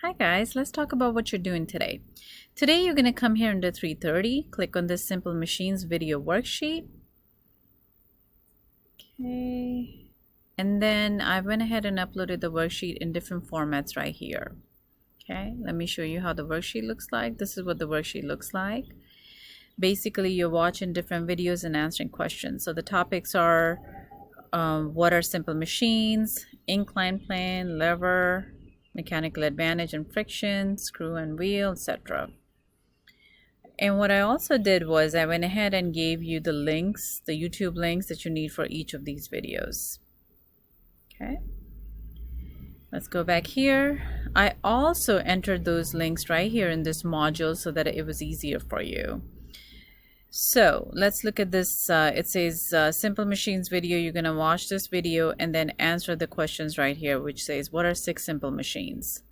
Hi guys, let's talk about what you're doing today. Today you're going to come here into 330, click on this Simple Machines video worksheet. Okay. And then I went ahead and uploaded the worksheet in different formats right here. Okay, let me show you how the worksheet looks like. This is what the worksheet looks like. Basically, you're watching different videos and answering questions. So the topics are what are simple machines, inclined plane, lever, mechanical advantage and friction, screw and wheel, etc. And what I also did was I went ahead and gave you the links, the YouTube links that you need for each of these videos. Okay, let's go back here. I also entered those links right here in this module so that it was easier for you. So let's look at this. It says simple machines video. You're going to watch this video and then answer the questions right here, which says what are 6 simple machines.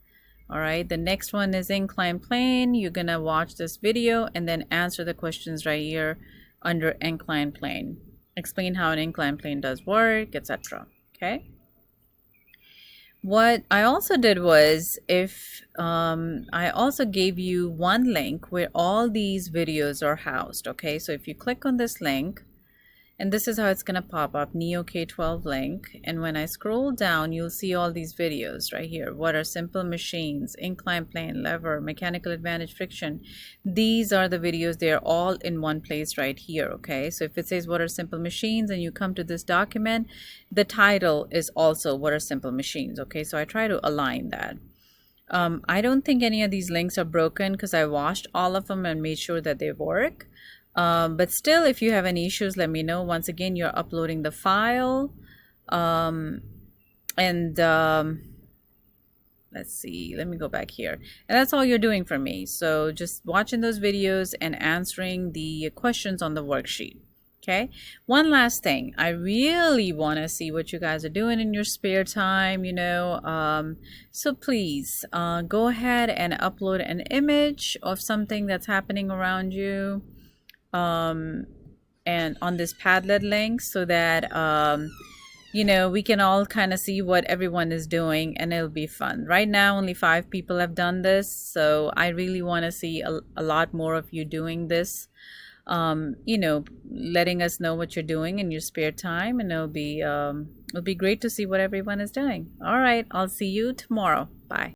All right, the next one is inclined plane. You're going to watch this video and then answer the questions right here under inclined plane. Explain how an inclined plane does work, etc. Okay. What I also did was I also gave you one link where all these videos are housed. Okay, so if you click on this link, and this is how it's going to pop up, Neo K-12 link. And when I scroll down, you'll see all these videos right here. What are simple machines, inclined plane, lever, mechanical advantage, friction. These are the videos. They're all in one place right here. Okay, so if it says what are simple machines and you come to this document, the title is also what are simple machines. Okay, so I try to align that. I don't think any of these links are broken because I washed all of them and made sure that they work. But still, if you have any issues, let me know. Once again, you're uploading the file. Let's see, let me go back here. And that's all you're doing for me. So just watching those videos and answering the questions on the worksheet. Okay. One last thing. I really want to see what you guys are doing in your spare time, So please go ahead and upload an image of something that's happening around you. And on this Padlet link so that we can all kind of see what everyone is doing and it'll be fun. Right now only 5 people have done this, so I really want to see a lot more of you doing this, letting us know what you're doing in your spare time, and it'll be great to see what everyone is doing. All right, I'll see you tomorrow. Bye.